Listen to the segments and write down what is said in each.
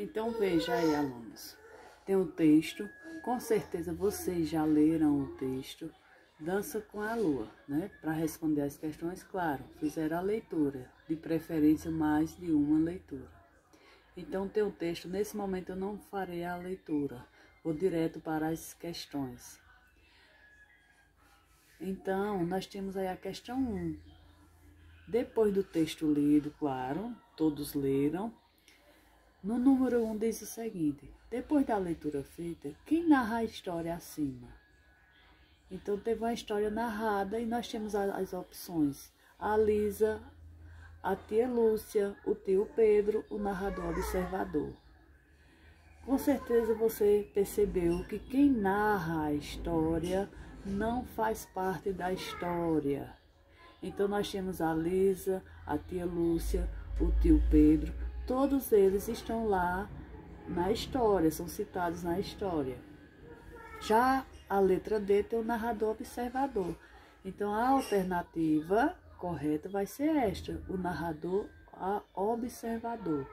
Então veja aí, alunos, tem o texto, com certeza vocês já leram o texto, Dança com a Lua, né? Para responder as questões, claro, fizeram a leitura, de preferência mais de uma leitura. Então tem o texto, nesse momento eu não farei a leitura, vou direto para as questões. Então, nós temos aí a questão 1. Depois do texto lido, claro, todos leram. No número 1 diz o seguinte: depois da leitura feita, quem narra a história acima? Então teve uma história narrada e nós temos as opções: a Lisa, a tia Lúcia, o tio Pedro, o narrador observador. Com certeza você percebeu que quem narra a história não faz parte da história. Então nós temos a Lisa, a tia Lúcia, o tio Pedro, todos eles estão lá na história, são citados na história. Já a letra D tem o narrador observador. Então a alternativa correta vai ser esta, o narrador observador.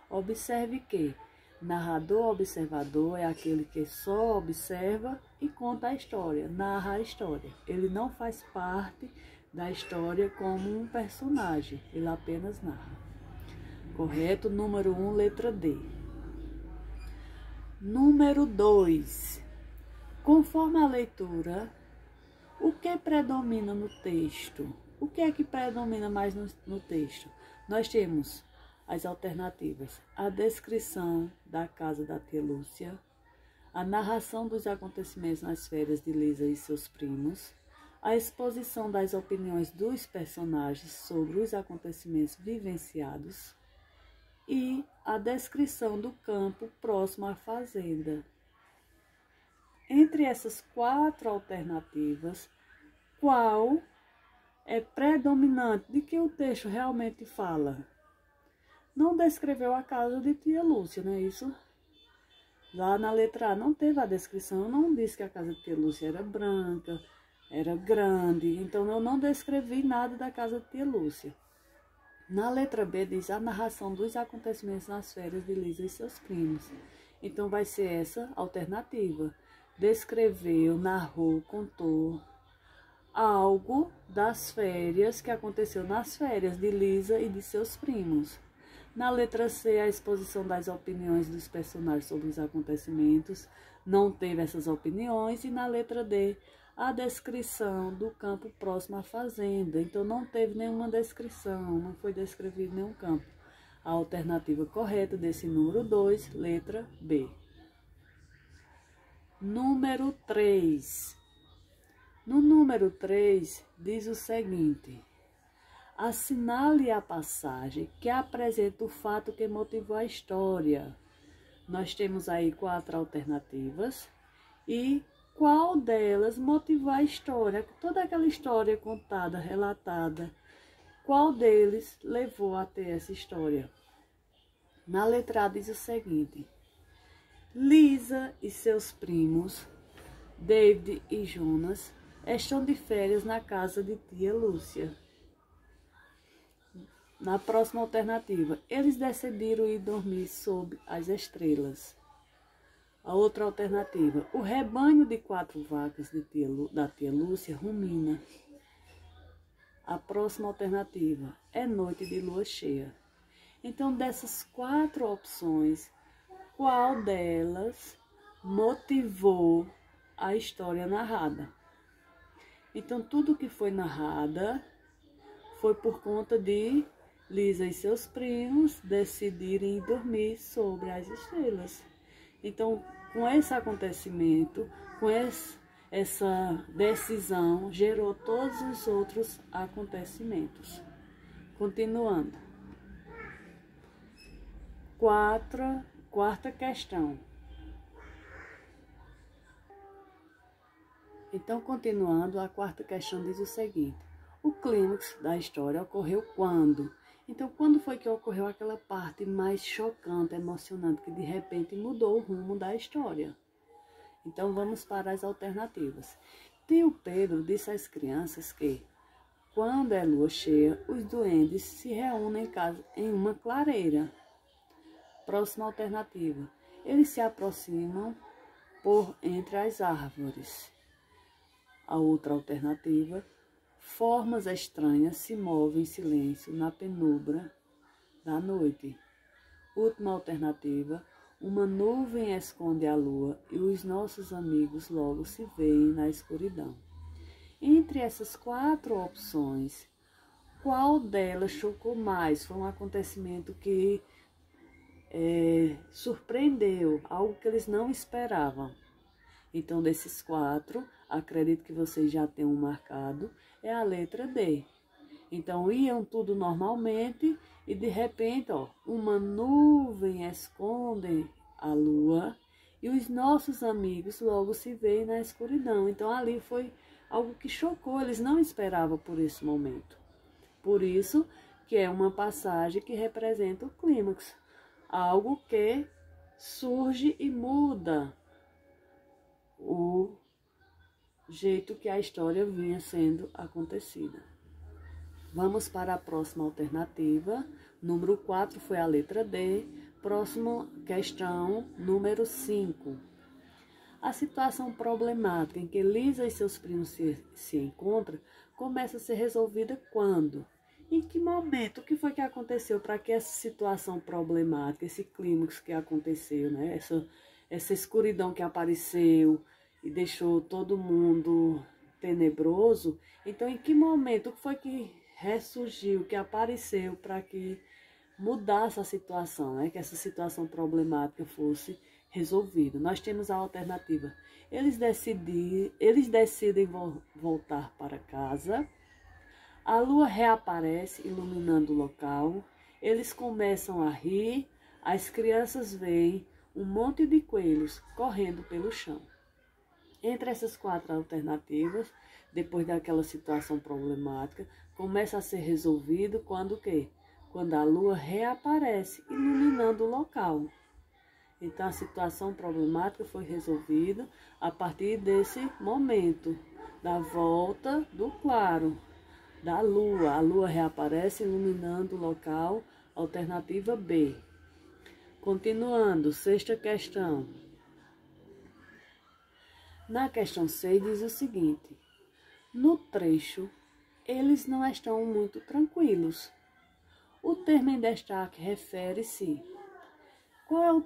Observe que narrador observador é aquele que só observa e conta a história, narra a história. Ele não faz parte da história como um personagem, ele apenas narra. Correto? Número 1, letra D. Número 2. Conforme a leitura, o que predomina no texto? O que é que predomina mais no texto? Nós temos as alternativas: a descrição da casa da tia Lúcia, a narração dos acontecimentos nas férias de Lisa e seus primos, a exposição das opiniões dos personagens sobre os acontecimentos vivenciados e a descrição do campo próximo à fazenda. Entre essas 4 alternativas, qual é predominante de que o texto realmente fala? Não descreveu a casa de tia Lúcia, não é isso? Lá na letra A não teve a descrição, não disse que a casa de tia Lúcia era branca, era grande, então eu não descrevi nada da casa de tia Lúcia. Na letra B diz a narração dos acontecimentos nas férias de Lisa e seus primos. Então vai ser essa alternativa. Descreveu, narrou, contou algo das férias que aconteceu nas férias de Lisa e de seus primos. Na letra C, a exposição das opiniões dos personagens sobre os acontecimentos. Não teve essas opiniões. E na letra D, a descrição do campo próximo à fazenda. Então, não teve nenhuma descrição, não foi descrevido nenhum campo. A alternativa correta desse número 2, letra B. Número 3. No número 3, diz o seguinte: assinale a passagem que apresenta o fato que motivou a história. Nós temos aí 4 alternativas e qual delas motivou a história? Toda aquela história contada, relatada, qual deles levou a ter essa história? Na letra A diz o seguinte: Lisa e seus primos, David e Jonas, estão de férias na casa de tia Lúcia. Na próxima alternativa, eles decidiram ir dormir sob as estrelas. A outra alternativa, o rebanho de 4 vacas da tia Lúcia rumina. A próxima alternativa, é noite de lua cheia. Então, dessas 4 opções, qual delas motivou a história narrada? Então, tudo que foi narrada foi por conta de Lisa e seus primos decidirem ir dormir sobre as estrelas. Então, com esse acontecimento, com essa decisão, gerou todos os outros acontecimentos. Continuando. Quarta questão. Então, continuando, a 4ª questão diz o seguinte: o clímax da história ocorreu quando? Então, quando foi que ocorreu aquela parte mais chocante, emocionante, que de repente mudou o rumo da história? Então, vamos para as alternativas. Tio Pedro disse às crianças que, quando é lua cheia, os duendes se reúnem em uma clareira. Próxima alternativa. Eles se aproximam por entre as árvores. A outra alternativa. Formas estranhas se movem em silêncio na penumbra da noite. Última alternativa. Uma nuvem esconde a lua e os nossos amigos logo se veem na escuridão. Entre essas 4 opções, qual delas chocou mais? Foi um acontecimento que surpreendeu, algo que eles não esperavam. Então, desses 4, acredito que vocês já tenham marcado, é a letra D. Então, iam tudo normalmente e, de repente, uma nuvem esconde a lua e os nossos amigos logo se veem na escuridão. Então, ali foi algo que chocou, eles não esperavam por esse momento. Por isso que é uma passagem que representa o clímax, algo que surge e muda o jeito que a história vinha sendo acontecida. Vamos para a próxima alternativa. Número 4 foi a letra D. Próxima questão, número 5. A situação problemática em que Lisa e seus primos se encontram começa a ser resolvida quando? Em que momento? O que foi que aconteceu para que essa situação problemática, esse clímax que aconteceu, né? Essa escuridão que apareceu e deixou todo mundo tenebroso. Então, em que momento? O que foi que ressurgiu, que apareceu para que mudasse a situação, né? Que essa situação problemática fosse resolvida? Nós temos a alternativa. Eles decidem voltar para casa. A lua reaparece iluminando o local. Eles começam a rir. As crianças veem um monte de coelhos correndo pelo chão. Entre essas 4 alternativas, depois daquela situação problemática, começa a ser resolvido quando o quê? Quando a lua reaparece, iluminando o local. Então, a situação problemática foi resolvida a partir desse momento, da volta do claro, da lua. A lua reaparece, iluminando o local, alternativa B. Continuando, 6ª questão. Na questão 6 diz o seguinte: no trecho, eles não estão muito tranquilos. O termo em destaque refere-se. Qual é o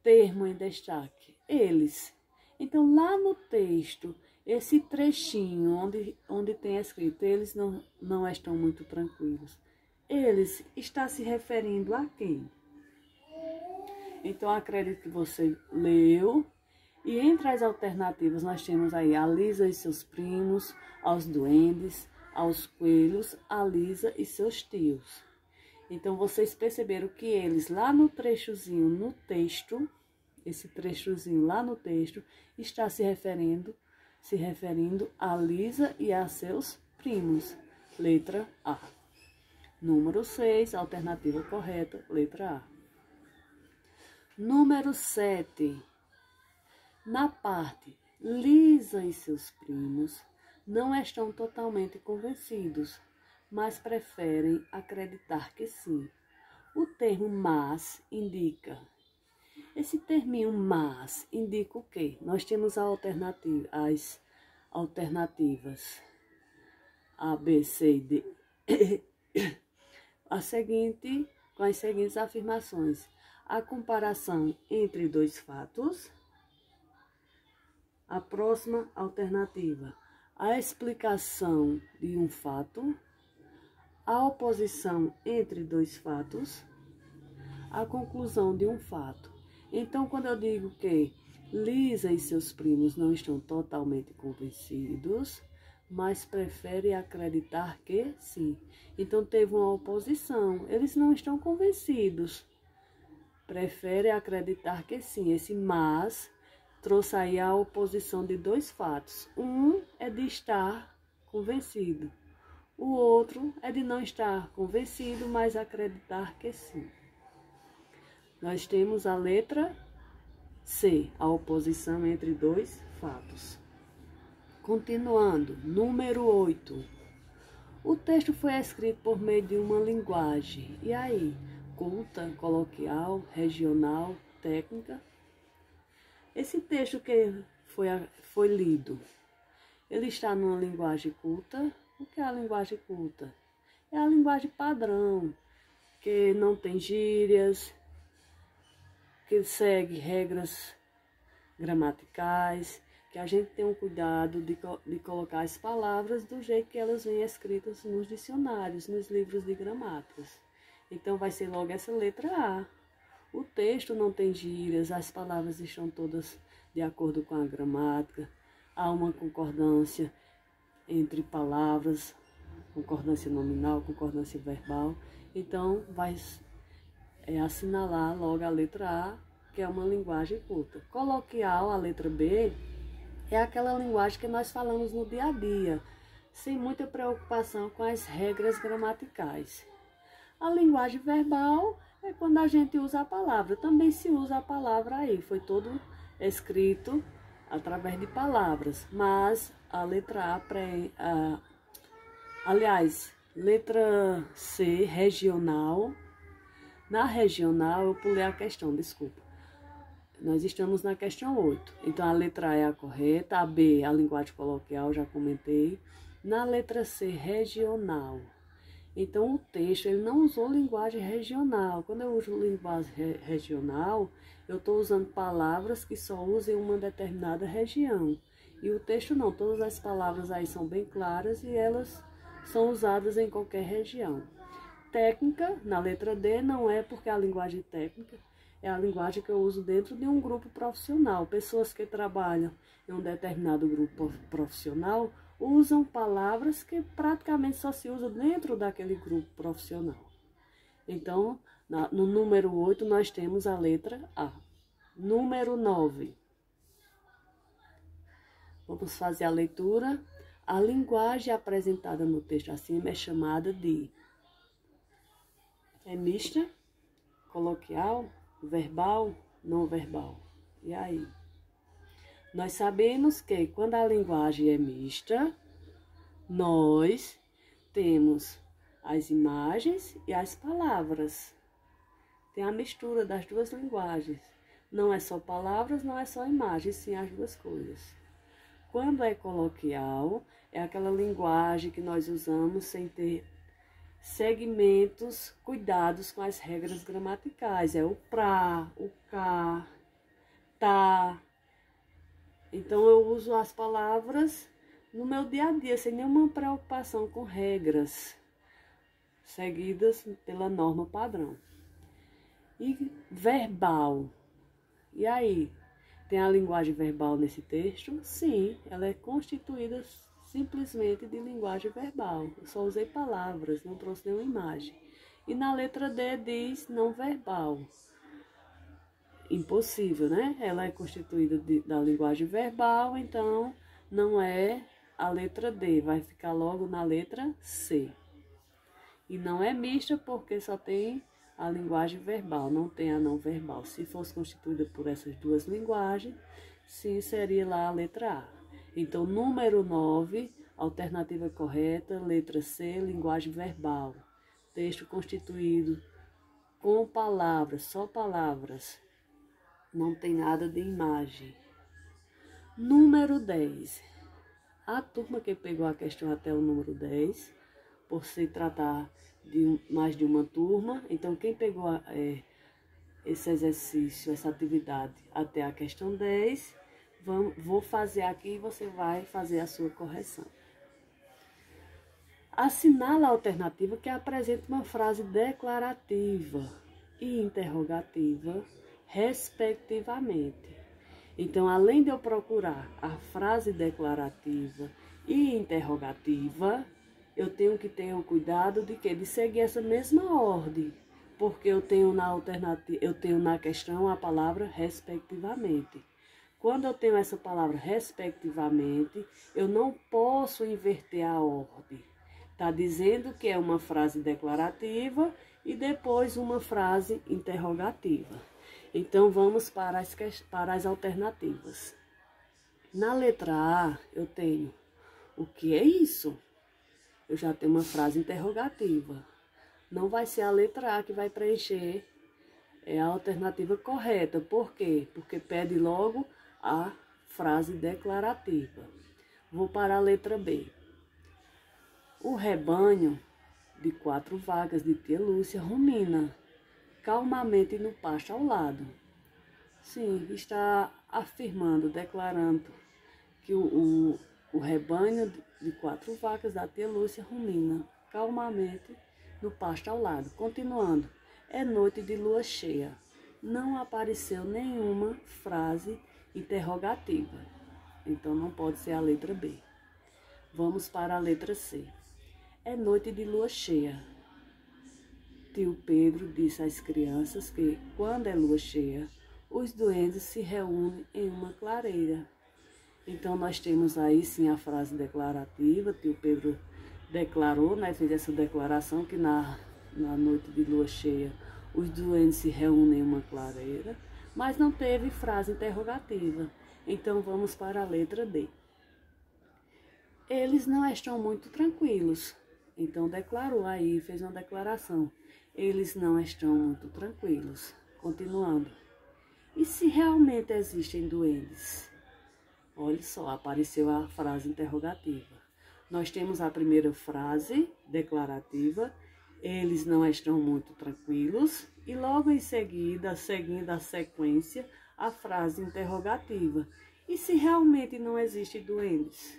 termo em destaque? Eles. Então, lá no texto, esse trechinho onde tem escrito eles não estão muito tranquilos, eles está se referindo a quem? Então, acredito que você leu. E entre as alternativas nós temos aí a Lisa e seus primos, aos duendes, aos coelhos, a Lisa e seus tios. Então, vocês perceberam que eles lá no trechozinho no texto, esse trechozinho lá no texto, está se referindo a Lisa e a seus primos. Letra A. Número 6, alternativa correta, letra A. Número 7. Na parte Lisa e seus primos não estão totalmente convencidos, mas preferem acreditar que sim. O termo mas indica. Esse terminho mas indica o quê? Nós temos as alternativas A, B, C e D. Com as seguintes afirmações. A comparação entre 2 fatos. A próxima alternativa, a explicação de um fato, a oposição entre 2 fatos, a conclusão de um fato. Então, quando eu digo que Lisa e seus primos não estão totalmente convencidos, mas preferem acreditar que sim. Então, teve uma oposição, eles não estão convencidos, preferem acreditar que sim. Esse mas trouxe aí a oposição de 2 fatos. Um é de estar convencido. O outro é de não estar convencido, mas acreditar que sim. Nós temos a letra C, a oposição entre 2 fatos. Continuando, número 8. O texto foi escrito por meio de uma linguagem. E aí, culta, coloquial, regional, técnica. Esse texto que foi lido, ele está numa linguagem culta. O que é a linguagem culta? É a linguagem padrão, que não tem gírias, que segue regras gramaticais, que a gente tem um cuidado de colocar as palavras do jeito que elas vêm escritas nos dicionários, nos livros de gramáticas. Então vai ser logo essa letra A. O texto não tem gírias, as palavras estão todas de acordo com a gramática, há uma concordância entre palavras, concordância nominal, concordância verbal. Então vai assinalar logo a letra A, que é uma linguagem culta. Coloquial, a letra B, é aquela linguagem que nós falamos no dia a dia, sem muita preocupação com as regras gramaticais. A linguagem verbal é quando a gente usa a palavra. Também se usa a palavra aí, foi todo escrito através de palavras. Mas a letra letra C, regional. Na regional, eu pulei a questão, desculpa. Nós estamos na questão 8. Então, a letra A é a correta, a B, a linguagem coloquial, já comentei. Na letra C, regional. Então, o texto, ele não usou linguagem regional. Quando eu uso linguagem regional, eu estou usando palavras que só usam em uma determinada região. E o texto não, todas as palavras aí são bem claras e elas são usadas em qualquer região. Técnica, na letra D, não é porque a linguagem técnica é a linguagem que eu uso dentro de um grupo profissional. Pessoas que trabalham em um determinado grupo profissional usam palavras que praticamente só se usam dentro daquele grupo profissional. Então, no número 8, nós temos a letra A. Número 9. Vamos fazer a leitura. A linguagem apresentada no texto acima é chamada de mista, coloquial, verbal, não verbal. E aí? Nós sabemos que quando a linguagem é mista, nós temos as imagens e as palavras. Tem a mistura das duas linguagens. Não é só palavras, não é só imagens, sim as duas coisas. Quando é coloquial, é aquela linguagem que nós usamos sem ter segmentos, cuidados com as regras gramaticais. É o pra, o cá, tá. Então, eu uso as palavras no meu dia a dia, sem nenhuma preocupação com regras seguidas pela norma padrão. E verbal. E aí? Tem a linguagem verbal nesse texto? Sim, ela é constituída simplesmente de linguagem verbal. Eu só usei palavras, não trouxe nenhuma imagem. E na letra D diz não verbal. Impossível, né? Ela é constituída da linguagem verbal, então não é a letra D, vai ficar logo na letra C. E não é mista porque só tem a linguagem verbal, não tem a não verbal. Se fosse constituída por essas duas linguagens, sim, seria lá a letra A. Então, número 9, alternativa correta, letra C, linguagem verbal. Texto constituído com palavras, só palavras. Não tem nada de imagem. Número 10. A turma que pegou a questão até o número 10, por se tratar de mais de uma turma, então quem pegou esse exercício, essa atividade até a questão 10, vou fazer aqui e você vai fazer a sua correção. Assinala a alternativa que apresenta uma frase declarativa e interrogativa, respectivamente. Então, além de eu procurar a frase declarativa e interrogativa, eu tenho que ter o cuidado de seguir essa mesma ordem, porque eu tenho na questão a palavra respectivamente. Quando eu tenho essa palavra respectivamente, eu não posso inverter a ordem. Está dizendo que é uma frase declarativa e depois uma frase interrogativa. Então, vamos para as alternativas. Na letra A, eu tenho o que é isso? Eu já tenho uma frase interrogativa. Não vai ser a letra A que vai preencher a alternativa correta. Por quê? Porque pede logo a frase declarativa. Vou para a letra B. O rebanho de 4 vacas de tia Lúcia rumina calmamente no pasto ao lado. Sim, está afirmando, declarando que o rebanho de 4 vacas da tia Lúcia rumina calmamente no pasto ao lado. Continuando, é noite de lua cheia. Não apareceu nenhuma frase interrogativa. Então não pode ser a letra B. Vamos para a letra C. É noite de lua cheia. Tio Pedro disse às crianças que, quando é lua cheia, os duendes se reúnem em uma clareira. Então, nós temos aí sim a frase declarativa. Tio Pedro declarou, né, fez essa declaração que na noite de lua cheia os duendes se reúnem em uma clareira, mas não teve frase interrogativa. Então, vamos para a letra D. Eles não estão muito tranquilos. Então, declarou aí, fez uma declaração. Eles não estão muito tranquilos. Continuando. E se realmente existem duendes? Olha só, apareceu a frase interrogativa. Nós temos a primeira frase declarativa. Eles não estão muito tranquilos. E logo em seguida, seguindo a sequência, a frase interrogativa. E se realmente não existem duendes?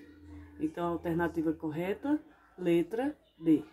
Então, a alternativa correta, letra D.